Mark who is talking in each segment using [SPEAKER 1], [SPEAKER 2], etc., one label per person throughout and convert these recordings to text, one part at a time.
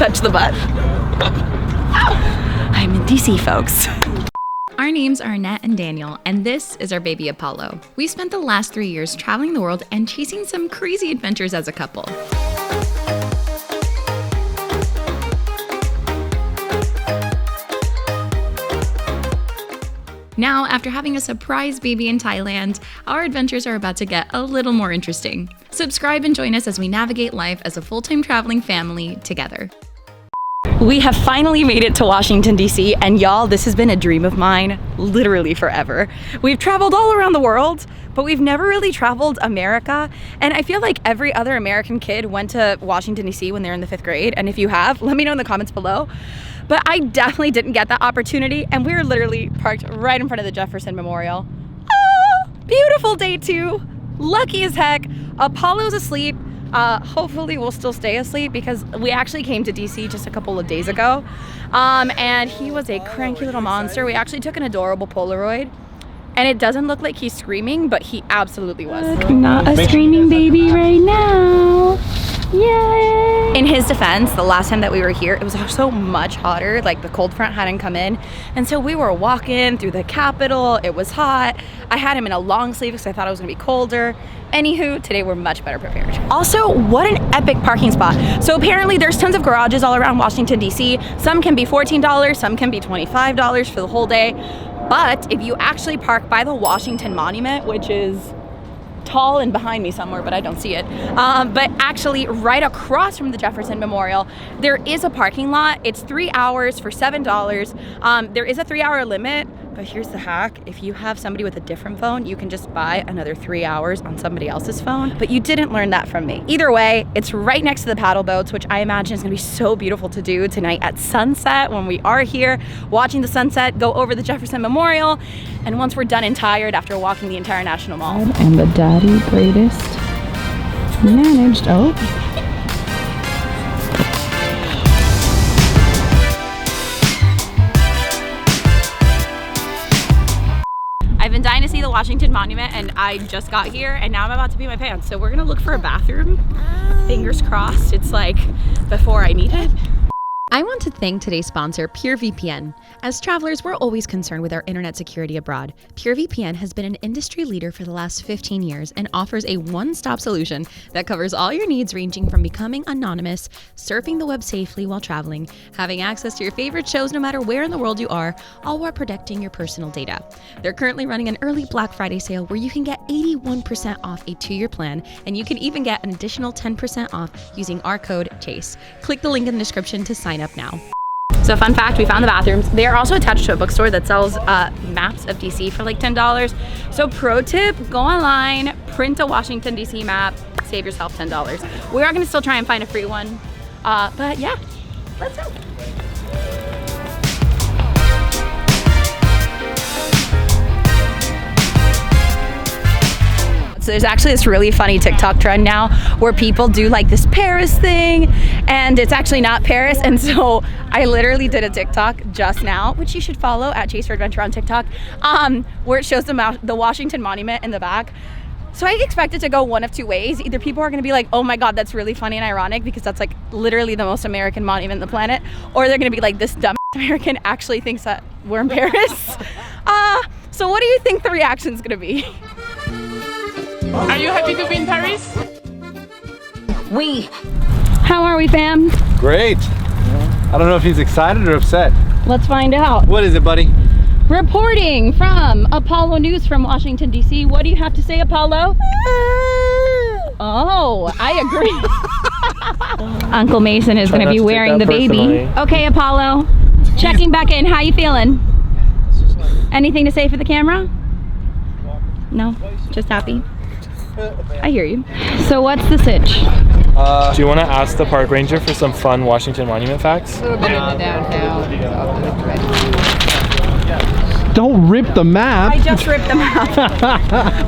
[SPEAKER 1] touch the butt. I'm in DC, folks.
[SPEAKER 2] Our names are Annette and Daniel, and this is our baby Apollo. We spent the last 3 years traveling the world and chasing some crazy adventures as a couple. Now, after having a surprise baby in Thailand, our adventures are about to get a little more interesting. Subscribe and join us as we navigate life as a full-time traveling family together.
[SPEAKER 1] We have finally made it to Washington, D.C., and y'all, this has been a dream of mine literally forever. We've traveled all around the world, but we've never really traveled America, and I feel like every other American kid went to Washington, D.C. when they're in the 5th grade, and if you have, let me know in the comments below. But I definitely didn't get that opportunity, and we were literally parked right in front of the Jefferson Memorial. Oh, beautiful day 2, lucky as heck. Apollo's asleep. Hopefully we'll still stay asleep because we actually came to DC just a couple of days ago, and he was a cranky little monster. We actually took an adorable Polaroid, and it doesn't look like he's screaming, but he absolutely was. Not a screaming baby right now. Yay! In his defense, the last time that we were here, it was so much hotter, like the cold front hadn't come in, and so we were walking through the Capitol. It was hot. I had him in a long sleeve because I thought it was gonna be colder. Anywho, today we're much better prepared. Also, what an epic parking spot. So apparently there's tons of garages all around Washington, D.C. Some can be $14, some can be $25 for the whole day. But if you actually park by the Washington Monument, which is tall and behind me somewhere, but I don't see it. But actually right across from the Jefferson Memorial, there is a parking lot. It's 3 hours for $7. There is a 3-hour limit, but here's the hack. If you have somebody with a different phone, you can just buy another 3 hours on somebody else's phone, but you didn't learn that from me. Either way, it's right next to the paddle boats, which I imagine is gonna be so beautiful to do tonight at sunset when we are here, watching the sunset go over the Jefferson Memorial, and once we're done and tired after walking the entire National Mall.
[SPEAKER 3] And the daddy greatest managed. Oh.
[SPEAKER 1] I've been dying to see the Washington Monument, and I just got here, and now I'm about to pee my pants. So we're gonna look for a bathroom. Fingers crossed it's like before I need it.
[SPEAKER 2] I want to thank today's sponsor, PureVPN. As travelers, we're always concerned with our internet security abroad. PureVPN has been an industry leader for the last 15 years and offers a one-stop solution that covers all your needs, ranging from becoming anonymous, surfing the web safely while traveling, having access to your favorite shows no matter where in the world you are, all while protecting your personal data. They're currently running an early Black Friday sale where you can get 81% off a 2-year plan, and you can even get an additional 10% off using our code CHASE. Click the link in the description to sign up now.
[SPEAKER 1] So fun fact, we found the bathrooms. They are also attached to a bookstore that sells maps of DC for like $10. So pro tip, go online, print a Washington DC map, save yourself $10. We are gonna still try and find a free one. But yeah, let's go. So there's actually this really funny TikTok trend now where people do like this Paris thing, and it's actually not Paris. And so I literally did a TikTok just now, which you should follow at Chase for Adventure on TikTok, where it shows the Washington Monument in the back. So I expect it to go one of two ways. Either people are gonna be like, oh my God, that's really funny and ironic because that's like literally the most American monument on the planet, or they're gonna be like, this dumb American actually thinks that we're in Paris. So what do you think the reaction's gonna be?
[SPEAKER 4] Are you happy to be in Paris?
[SPEAKER 1] How are we, fam?
[SPEAKER 5] Great. I don't know if he's excited or upset.
[SPEAKER 1] Let's find out.
[SPEAKER 5] What is it, buddy?
[SPEAKER 1] Reporting from Apollo News from Washington, D.C. What do you have to say, Apollo? Oh, I agree. Uncle Mason is going to be wearing the baby. Okay, Apollo. Checking back in. How you feeling? Anything to say for the camera? No? Just happy? I hear you. So what's the sitch?
[SPEAKER 4] Do you want to ask the park ranger for some fun Washington Monument facts?
[SPEAKER 3] A little bit in the downtown.
[SPEAKER 5] Don't rip the map.
[SPEAKER 1] I just ripped the map.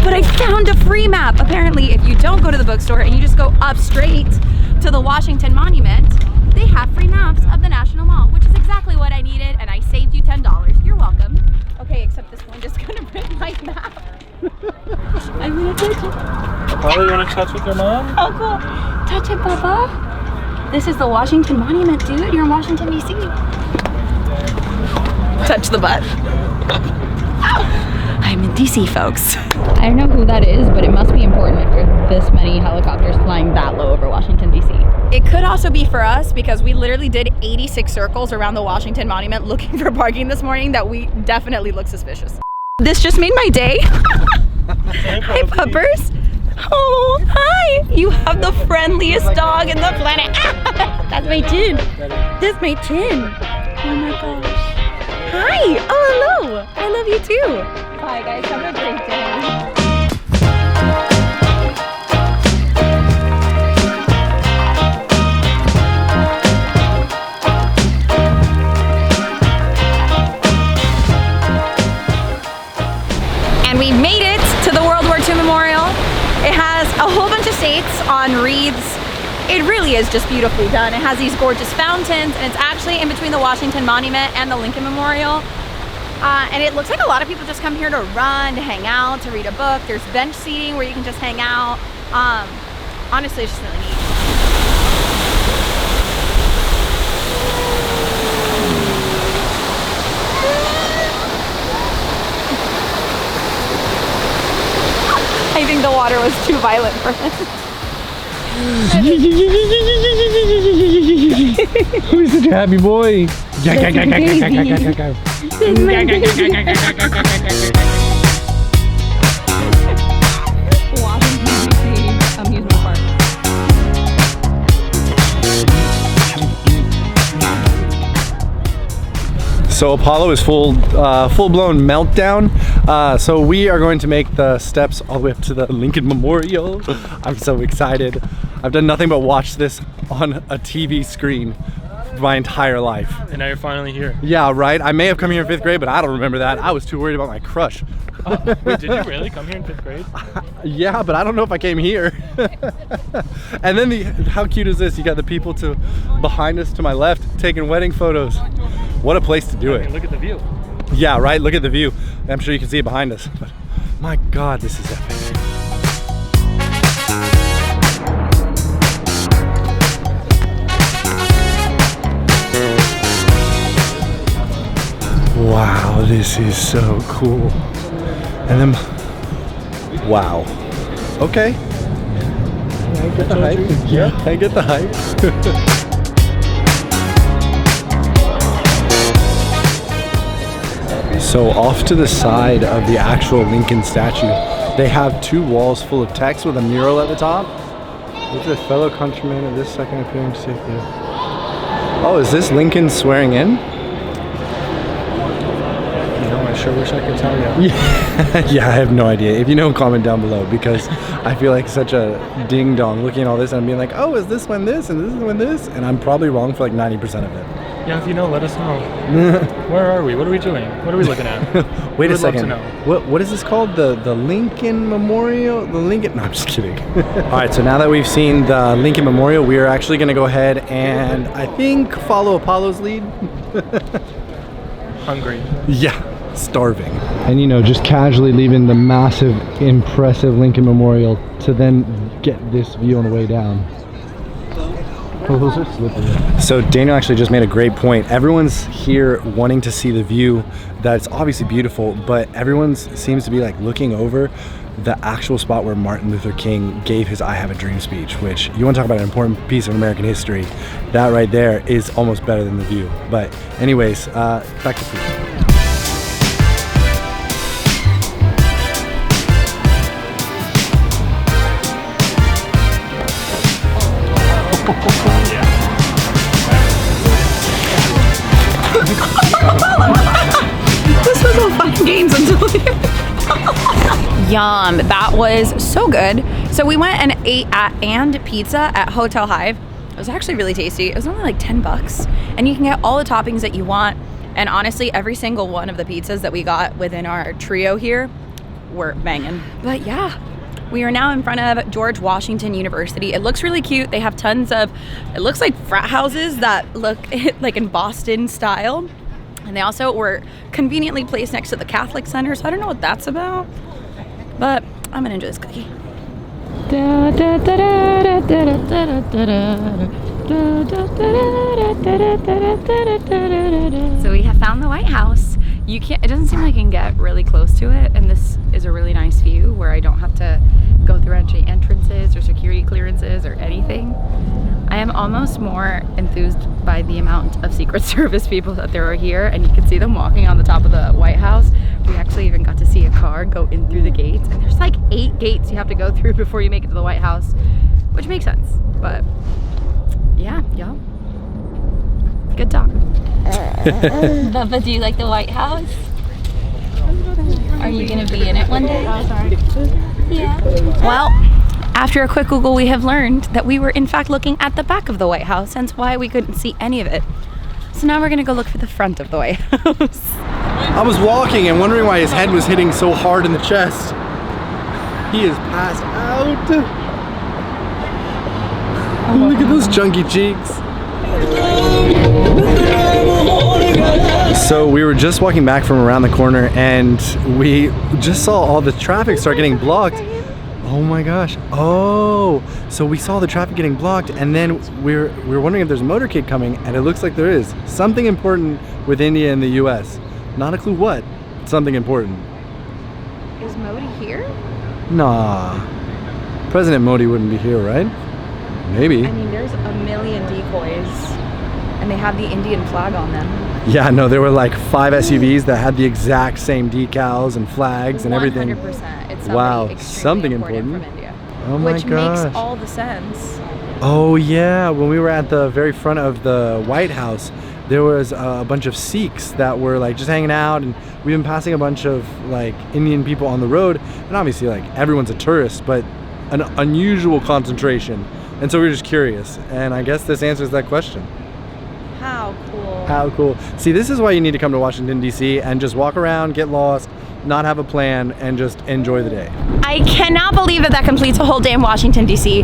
[SPEAKER 1] But I found a free map. Apparently, if you don't go to the bookstore and you just go up straight to the Washington Monument, they have free maps of the National Mall, which is exactly what I needed, and I saved you $10. You're welcome. Okay, except this one just gonna rip my map. I'm gonna touch it.
[SPEAKER 4] Apollo, you want to touch with your mom?
[SPEAKER 1] Oh, cool. Touch it, Papa. This is the Washington Monument, dude. You're in Washington, D.C. Touch the butt. I'm in D.C., folks. I don't know who that is, but it must be important if there's this many helicopters flying that low over Washington, D.C. It could also be for us because we literally did 86 circles around the Washington Monument looking for parking this morning that we definitely look suspicious. This just made my day. Hi, puppers. Oh, hi. You have the friendliest dog in the planet. That's my chin. That's my chin. Oh my gosh. Hi. Oh, hello. I love you too. Bye, guys. Have a great day. And we made it to the World War II Memorial. It has a whole bunch of states on wreaths. It really is just beautifully done. It has these gorgeous fountains, and it's actually in between the Washington Monument and the Lincoln Memorial. And it looks like a lot of people just come here to run, to hang out, to read a book. There's bench seating where you can just hang out. Honestly, it's just really neat. I think the water was too violent for him.
[SPEAKER 5] Who's such a happy boy?
[SPEAKER 1] Amusement park.
[SPEAKER 5] So Apollo is full-blown meltdown. So we are going to make the steps all the way up to the Lincoln Memorial. I'm so excited. I've done nothing but watch this on a TV screen my entire life.
[SPEAKER 4] And now you're finally here.
[SPEAKER 5] Yeah, right? I may have come here in 5th grade, but I don't remember that. I was too worried about my crush.
[SPEAKER 4] Wait, did you really come here in 5th grade?
[SPEAKER 5] Yeah, but I don't know if I came here. And then how cute is this? You got the people behind us to my left taking wedding photos. What a place to do it.
[SPEAKER 4] Look at the view.
[SPEAKER 5] Yeah, right? Look at the view. I'm sure you can see it behind us. But my God, this is epic. Wow, this is so cool. And then, wow. Okay. I get the hype. Yeah, I get the hype. So off to the side of the actual Lincoln statue, they have 2 walls full of text with a mural at the top. Look at fellow countrymen of this second appearing to safety. Oh, is this Lincoln swearing in?
[SPEAKER 4] I sure wish I could tell you.
[SPEAKER 5] Yeah, I have no idea. If you know, comment down below, because I feel like such a ding dong looking at all this and being like, oh, is this one this and this is one this? And I'm probably wrong for like 90% of it.
[SPEAKER 4] Yeah, if you know, let us know. Where are we? What are we doing? What are we looking at?
[SPEAKER 5] Wait a
[SPEAKER 4] love to
[SPEAKER 5] second.
[SPEAKER 4] know.
[SPEAKER 5] What is this called? The Lincoln Memorial? The Lincoln? No, I'm just kidding. All right, so now that we've seen the Lincoln Memorial, we are actually going to go ahead and I think follow Apollo's lead.
[SPEAKER 4] Hungry.
[SPEAKER 5] Yeah. Starving. And you know, just casually leaving the massive, impressive Lincoln Memorial to then get this view on the way down. Oh, those are slippery. So Daniel actually just made a great point. Everyone's here wanting to see the view that's obviously beautiful, but everyone seems to be like looking over the actual spot where Martin Luther King gave his I Have a Dream speech, which you want to talk about an important piece of American history. That right there is almost better than the view. But anyways, back to food.
[SPEAKER 1] This was all fun and games until Yum, that was so good. So we went and ate at pizza at Hotel Hive. It was actually really tasty. It was only like 10 bucks and you can get all the toppings that you want. And honestly, every single one of the pizzas that we got within our trio here were banging. But yeah, we are now in front of George Washington University. It looks really cute. They have tons of, it looks like frat houses that look like in Boston style. And they also were conveniently placed next to the Catholic Center. So I don't know what that's about, but I'm gonna enjoy this cookie. So we have found the White House. You can't, it doesn't seem like you can get really close to it, and this is a really nice view where I don't have to go through any entrances or security clearances or anything. I am almost more enthused by the amount of Secret Service people that there are here, and you can see them walking on the top of the White House. We actually even got to see a car go in through the gates, and there's like 8 gates you have to go through before you make it to the White House, which makes sense, but yeah, y'all. Good talk. Bubba, do you like the White House? Are you gonna be in it one day? Yeah. Well, after a quick Google, we have learned that we were in fact looking at the back of the White House, hence why we couldn't see any of it. So now we're gonna go look for the front of the White House.
[SPEAKER 5] I was walking and wondering why his head was hitting so hard in the chest. He is passed out. Look at those chunky cheeks. So we were just walking back from around the corner and we just saw all the traffic start getting blocked. Oh my gosh. Oh, so we saw the traffic getting blocked, and then we're wondering if there's a motorcade coming, and it looks like there is. Something important with India and the US. Not a clue what. Something important.
[SPEAKER 1] Is Modi here?
[SPEAKER 5] Nah. President Modi wouldn't be here, right? Maybe.
[SPEAKER 1] I mean, there's a million decoys, and they have the Indian flag on them.
[SPEAKER 5] Yeah, no, there were like 5 SUVs that had the exact same decals and flags and everything.
[SPEAKER 1] 100%. It's somebody
[SPEAKER 5] Wow,
[SPEAKER 1] extremely
[SPEAKER 5] something important.
[SPEAKER 1] from India.
[SPEAKER 5] Oh my
[SPEAKER 1] Which
[SPEAKER 5] gosh.
[SPEAKER 1] makes all the sense.
[SPEAKER 5] Oh yeah, when we were at the very front of the White House, there was a bunch of Sikhs that were like just hanging out, and we've been passing a bunch of like Indian people on the road, and obviously like everyone's a tourist, but an unusual concentration. And so we were just curious, and I guess this answers that question.
[SPEAKER 1] How cool.
[SPEAKER 5] How cool. See, this is why you need to come to Washington, D.C. and just walk around, get lost, not have a plan, and just enjoy the day.
[SPEAKER 1] I cannot believe that completes a whole day in Washington, D.C.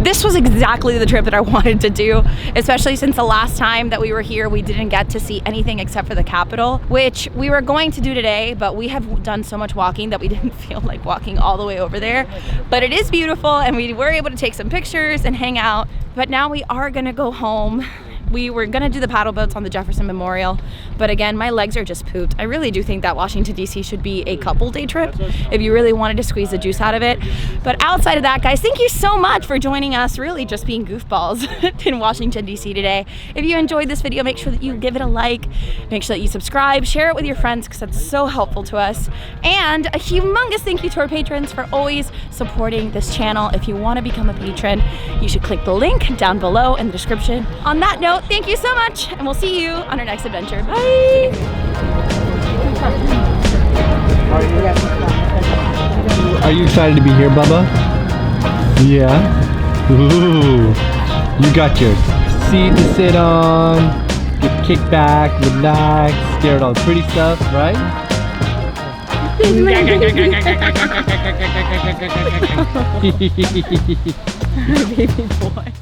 [SPEAKER 1] This was exactly the trip that I wanted to do, especially since the last time that we were here, we didn't get to see anything except for the Capitol, which we were going to do today, but we have done so much walking that we didn't feel like walking all the way over there. But it is beautiful, and we were able to take some pictures and hang out. But now we are gonna go home. We were gonna do the paddle boats on the Jefferson Memorial, but again, my legs are just pooped. I really do think that Washington, D.C. should be a couple day trip if you really wanted to squeeze the juice out of it. But outside of that, guys, thank you so much for joining us, really just being goofballs in Washington, D.C. today. If you enjoyed this video, make sure that you give it a like, make sure that you subscribe, share it with your friends, because that's so helpful to us. And a humongous thank you to our patrons for always supporting this channel. If you want to become a patron, you should click the link down below in the description. On that note, thank you so much, and we'll see you on our next adventure. Bye!
[SPEAKER 5] Are you excited to be here, Bubba? Yeah? Ooh. You got your seat to sit on, get kicked back, relax, stare at all the pretty stuff, right?
[SPEAKER 1] Baby boy.